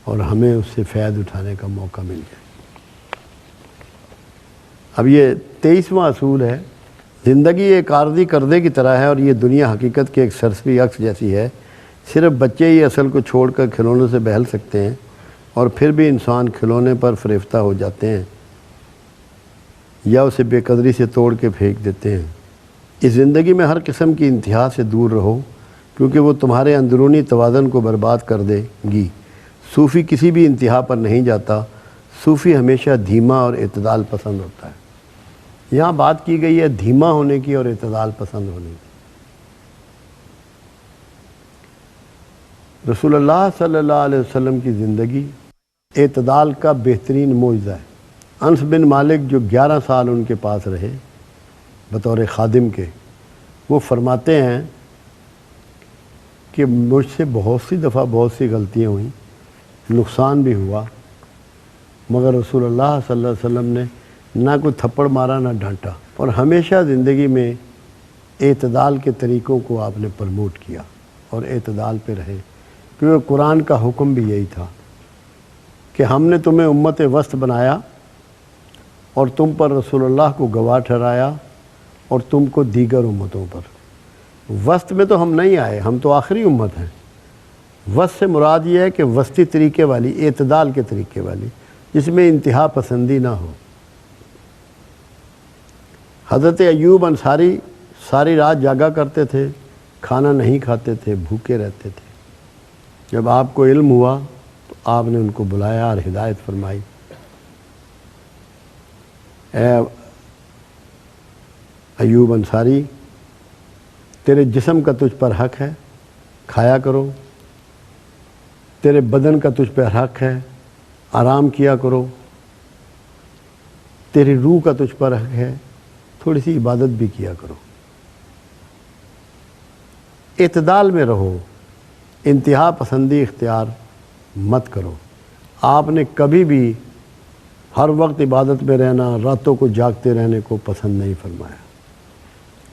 اور ہمیں اس سے فائدہ اٹھانے کا موقع مل جائے۔ اب یہ 23واں اصول ہے، زندگی ایک عارضی کردے کی طرح ہے اور یہ دنیا حقیقت کے ایک سرسری عکس جیسی ہے۔ صرف بچے ہی اصل کو چھوڑ کر کھلونوں سے بہل سکتے ہیں، اور پھر بھی انسان کھلونے پر فریفتہ ہو جاتے ہیں یا اسے بے قدری سے توڑ کے پھینک دیتے ہیں۔ اس زندگی میں ہر قسم کی انتہا سے دور رہو، کیونکہ وہ تمہارے اندرونی توازن کو برباد کر دے گی۔ صوفی کسی بھی انتہا پر نہیں جاتا، صوفی ہمیشہ دھیما اور اعتدال پسند ہوتا ہے۔ یہاں بات کی گئی ہے دھیما ہونے کی اور اعتدال پسند ہونے کی۔ رسول اللہ صلی اللہ علیہ وسلم کی زندگی اعتدال کا بہترین معجزہ ہے۔ انس بن مالک جو 11 سال ان کے پاس رہے بطور خادم کے، وہ فرماتے ہیں کہ مجھ سے بہت سی دفعہ بہت سی غلطیاں ہوئیں، نقصان بھی ہوا، مگر رسول اللہ صلی اللہ علیہ وسلم نے نہ کوئی تھپڑ مارا نہ ڈانٹا، اور ہمیشہ زندگی میں اعتدال کے طریقوں کو آپ نے پروموٹ کیا اور اعتدال پہ رہے، کیونکہ قرآن کا حکم بھی یہی تھا کہ ہم نے تمہیں امت وسط بنایا اور تم پر رسول اللہ کو گواہ ٹھہرایا اور تم کو دیگر امتوں پر۔ وسط میں تو ہم نہیں آئے، ہم تو آخری امت ہیں۔ وسط سے مراد یہ ہے کہ وسطی طریقے والی، اعتدال کے طریقے والی، جس میں انتہا پسندی نہ ہو۔ حضرت ایوب انصاری ساری رات جاگا کرتے تھے، کھانا نہیں کھاتے تھے، بھوکے رہتے تھے۔ جب آپ کو علم ہوا تو آپ نے ان کو بلایا اور ہدایت فرمائی، اے ایوب انصاری، تیرے جسم کا تجھ پر حق ہے، کھایا کرو، تیرے بدن کا تجھ پر حق ہے، آرام کیا کرو، تیری روح کا تجھ پر حق ہے، تھوڑی سی عبادت بھی کیا کرو۔ اعتدال میں رہو، انتہا پسندی اختیار مت کرو۔ آپ نے کبھی بھی ہر وقت عبادت میں رہنا، راتوں کو جاگتے رہنے کو پسند نہیں فرمایا۔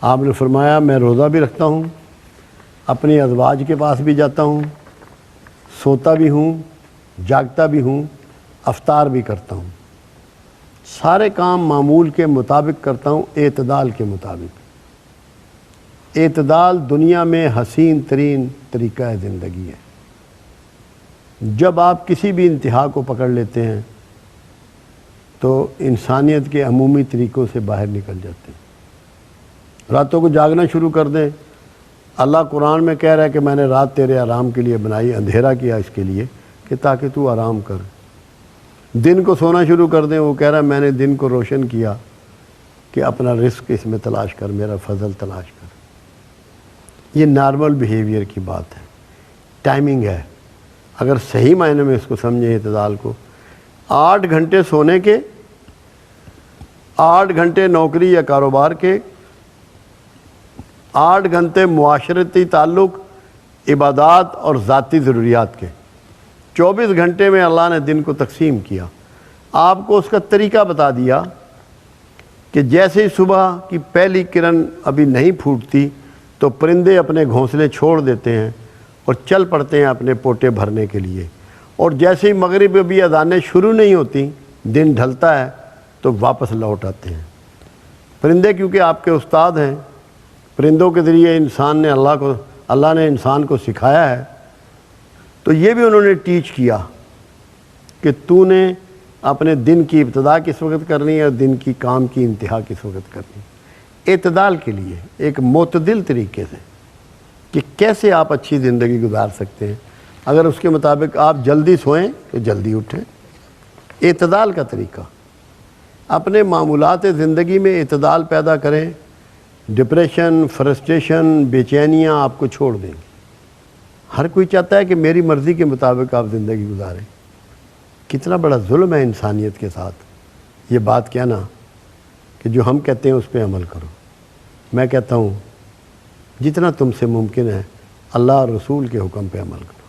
آپ نے فرمایا میں روزہ بھی رکھتا ہوں، اپنی ازواج کے پاس بھی جاتا ہوں، سوتا بھی ہوں، جاگتا بھی ہوں، افطار بھی کرتا ہوں، سارے کام معمول کے مطابق کرتا ہوں، اعتدال کے مطابق۔ اعتدال دنیا میں حسین ترین طریقہ زندگی ہے۔ جب آپ کسی بھی انتہا کو پکڑ لیتے ہیں تو انسانیت کے عمومی طریقوں سے باہر نکل جاتے ہیں۔ راتوں کو جاگنا شروع کر دیں۔ اللہ قرآن میں کہہ رہا ہے کہ میں نے رات تیرے آرام کے لیے بنائی، اندھیرا کیا اس کے لیے کہ تاکہ تو آرام کر۔ دن کو سونا شروع کر دیں، وہ کہہ رہا ہے میں نے دن کو روشن کیا کہ اپنا رزق اس میں تلاش کر، میرا فضل تلاش کر۔ یہ نارمل بیہیویئر کی بات ہے، ٹائمنگ ہے۔ اگر صحیح معنی میں اس کو سمجھیں اعتدال کو، 8 گھنٹے سونے کے، 8 گھنٹے نوکری یا کاروبار کے، 8 گھنٹے معاشرتی تعلق، عبادات اور ذاتی ضروریات کے، 24 گھنٹے میں اللہ نے دن کو تقسیم کیا۔ آپ کو اس کا طریقہ بتا دیا کہ جیسے ہی صبح کی پہلی کرن ابھی نہیں پھوٹتی تو پرندے اپنے گھونسلے چھوڑ دیتے ہیں اور چل پڑتے ہیں اپنے پوٹے بھرنے کے لیے، اور جیسے ہی مغرب ابھی اذانیں شروع نہیں ہوتی، دن ڈھلتا ہے تو واپس لوٹ آتے ہیں۔ پرندے کیونکہ آپ کے استاد ہیں، پرندوں کے ذریعے اللہ نے انسان کو سکھایا ہے، تو یہ بھی انہوں نے ٹیچ کیا کہ تو نے اپنے دن کی ابتدا کس وقت کرنی ہے اور دن کی کام کی انتہا کس وقت کرنی ہے، اعتدال کے لیے، ایک معتدل طریقے سے کہ کیسے آپ اچھی زندگی گزار سکتے ہیں۔ اگر اس کے مطابق آپ جلدی سوئیں تو جلدی اٹھیں، اعتدال کا طریقہ۔ اپنے معمولات زندگی میں اعتدال پیدا کریں، ڈپریشن، فرسٹریشن، بے چینیاں آپ کو چھوڑ دیں گے۔ ہر کوئی چاہتا ہے کہ میری مرضی کے مطابق آپ زندگی گزاریں۔ کتنا بڑا ظلم ہے انسانیت کے ساتھ یہ بات کہنا کہ جو ہم کہتے ہیں اس پہ عمل کرو۔ میں کہتا ہوں جتنا تم سے ممکن ہے اللہ اور رسول کے حکم پہ عمل کرو،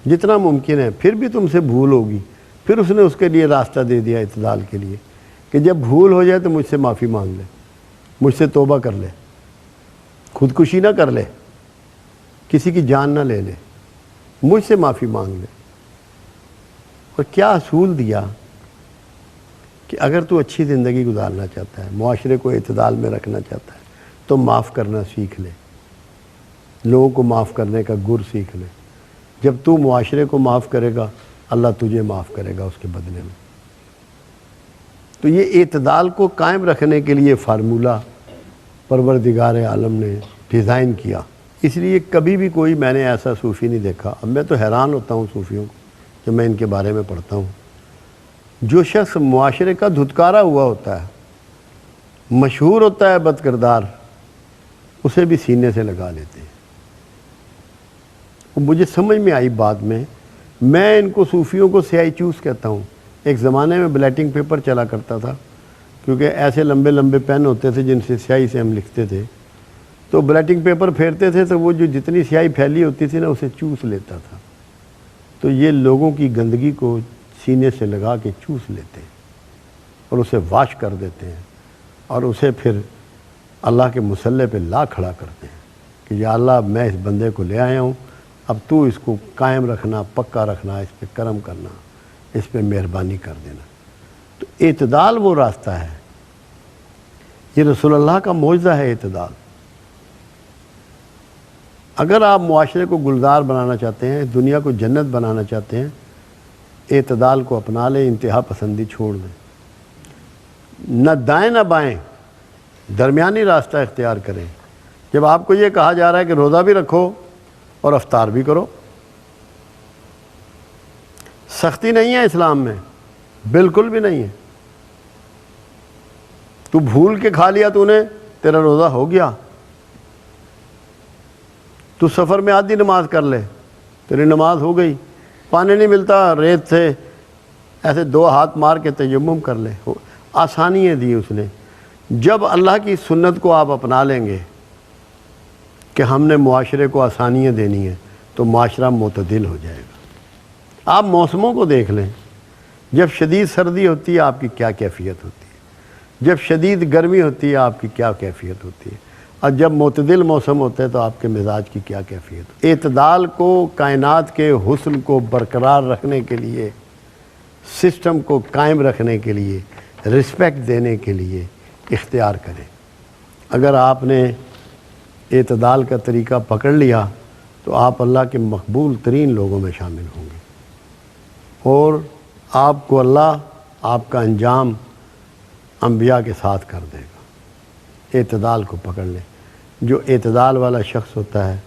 جتنا ممکن ہے۔ پھر بھی تم سے بھول ہوگی، پھر اس نے اس کے لیے راستہ دے دیا اعتدال کے لیے کہ جب بھول ہو جائے تو مجھ سے معافی مانگ لے، مجھ سے توبہ کر لے، خودکشی نہ کر لے، کسی کی جان نہ لے لے، مجھ سے معافی مانگ لے۔ اور کیا اصول دیا کہ اگر تو اچھی زندگی گزارنا چاہتا ہے، معاشرے کو اعتدال میں رکھنا چاہتا ہے، تو معاف کرنا سیکھ لے، لوگوں کو معاف کرنے کا گر سیکھ لے۔ جب تو معاشرے کو معاف کرے گا، اللہ تجھے معاف کرے گا اس کے بدلے میں۔ تو یہ اعتدال کو قائم رکھنے کے لیے فارمولہ پروردگار عالم نے ڈیزائن کیا۔ اس لیے کبھی بھی کوئی میں نے ایسا صوفی نہیں دیکھا، اب میں تو حیران ہوتا ہوں صوفیوں کو جب میں ان کے بارے میں پڑھتا ہوں، جو شخص معاشرے کا دھتکارا ہوا ہوتا ہے، مشہور ہوتا ہے بد کردار، اسے بھی سینے سے لگا لیتے ہیں۔ مجھے سمجھ میں آئی بعد میں ان کو صوفیوں کو سیاہی چوس کہتا ہوں۔ ایک زمانے میں بلیٹنگ پیپر چلا کرتا تھا، کیونکہ ایسے لمبے لمبے پین ہوتے تھے جن سے سیاہی سے ہم لکھتے تھے، تو بلیٹنگ پیپر پھیرتے تھے تو وہ جو جتنی سیاہی پھیلی ہوتی تھی نا اسے چوس لیتا تھا۔ تو یہ لوگوں کی گندگی کو سینے سے لگا کے چوس لیتے ہیں اور اسے واش کر دیتے ہیں، اور اسے پھر اللہ کے مصلی پہ لا کھڑا کرتے ہیں کہ یا اللہ میں اس بندے کو لے آیا ہوں، اب تو اس کو قائم رکھنا، پکا رکھنا، اس پہ کرم کرنا، اس پہ مہربانی کر دینا۔ تو اعتدال وہ راستہ ہے، یہ رسول اللہ کا معجزہ ہے اعتدال۔ اگر آپ معاشرے کو گلزار بنانا چاہتے ہیں، دنیا کو جنت بنانا چاہتے ہیں، اعتدال کو اپنا لیں، انتہا پسندی چھوڑ دیں، نہ دائیں نہ بائیں، درمیانی راستہ اختیار کریں۔ جب آپ کو یہ کہا جا رہا ہے کہ روزہ بھی رکھو اور افطار بھی کرو، سختی نہیں ہے اسلام میں، بالکل بھی نہیں ہے۔ تو بھول کے کھا لیا تو نے، تیرا روزہ ہو گیا۔ تو سفر میں آدھی نماز کر لے، تیری نماز ہو گئی۔ پانی نہیں ملتا، ریت سے ایسے 2 ہاتھ مار کے تیمم کر لے، آسانیاں دی اس نے۔ جب اللہ کی سنت کو آپ اپنا لیں گے کہ ہم نے معاشرے کو آسانیاں دینی ہیں، تو معاشرہ معتدل ہو جائے گا۔ آپ موسموں کو دیکھ لیں، جب شدید سردی ہوتی ہے آپ کی کیا کیفیت ہوتی ہے، جب شدید گرمی ہوتی ہے آپ کی کیا کیفیت ہوتی ہے، اور جب معتدل موسم ہوتا ہے تو آپ کے مزاج کی کیا کیفیت ہوتی ہے۔ اعتدال کو کائنات کے حسن کو برقرار رکھنے کے لیے، سسٹم کو قائم رکھنے کے لیے، رسپیکٹ دینے کے لیے اختیار کریں۔ اگر آپ نے اعتدال کا طریقہ پکڑ لیا تو آپ اللہ کے مقبول ترین لوگوں میں شامل ہوں گے، اور آپ کو اللہ آپ کا انجام انبیاء کے ساتھ کر دے گا۔ اعتدال کو پکڑ لیں۔ جو اعتدال والا شخص ہوتا ہے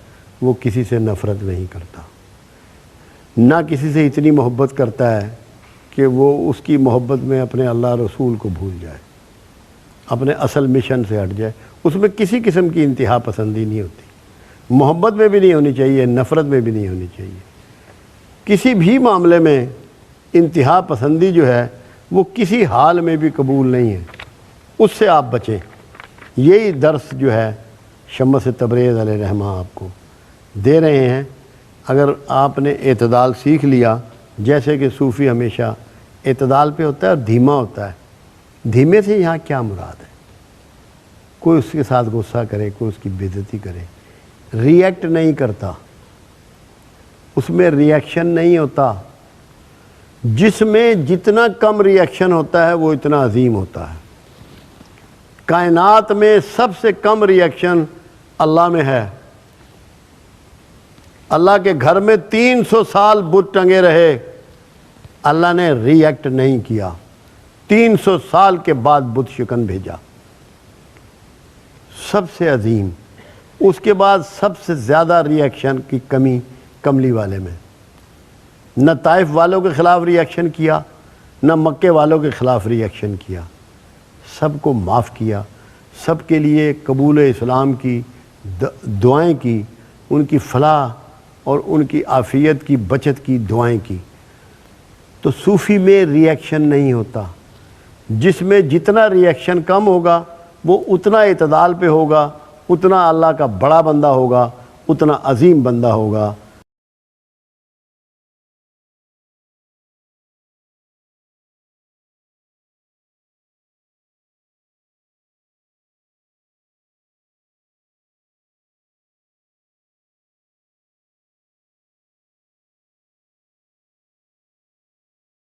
وہ کسی سے نفرت نہیں کرتا، نہ کسی سے اتنی محبت کرتا ہے کہ وہ اس کی محبت میں اپنے اللہ رسول کو بھول جائے، اپنے اصل مشن سے ہٹ جائے۔ اس میں کسی قسم کی انتہا پسندی نہیں ہوتی، محبت میں بھی نہیں ہونی چاہیے، نفرت میں بھی نہیں ہونی چاہیے۔ کسی بھی معاملے میں انتہا پسندی جو ہے وہ کسی حال میں بھی قبول نہیں ہے، اس سے آپ بچیں۔ یہی درس جو ہے شمس تبریز علیہ رحمہ آپ کو دے رہے ہیں۔ اگر آپ نے اعتدال سیکھ لیا، جیسے کہ صوفی ہمیشہ اعتدال پہ ہوتا ہے اور دھیما ہوتا ہے، دھیمے سے یہاں کیا مراد ہے؟ کوئی اس کے ساتھ غصہ کرے، کوئی اس کی بے عزتی کرے، ریئیکٹ نہیں کرتا، اس میں ریئیکشن نہیں ہوتا۔ جس میں جتنا کم ریئیکشن ہوتا ہے وہ اتنا عظیم ہوتا ہے۔ کائنات میں سب سے کم ریئیکشن اللہ میں ہے۔ اللہ کے گھر میں 300 سال بت ٹنگے رہے، اللہ نے ریئیکٹ نہیں کیا۔ 300 سال کے بعد بت شکن بھیجا، سب سے عظیم۔ اس کے بعد سب سے زیادہ ریئیکشن کی کمی کملی والے میں، نہ طائف والوں کے خلاف ریئیکشن کیا، نہ مکے والوں کے خلاف ریئیکشن کیا، سب کو معاف کیا، سب کے لیے قبول اسلام کی دعائیں کی، ان کی فلاح اور ان کی عافیت کی بچت کی دعائیں کی۔ تو صوفی میں ریئیکشن نہیں ہوتا۔ جس میں جتنا ریئیکشن کم ہوگا وہ اتنا اعتدال پہ ہوگا، اتنا اللہ کا بڑا بندہ ہوگا، اتنا عظیم بندہ ہوگا۔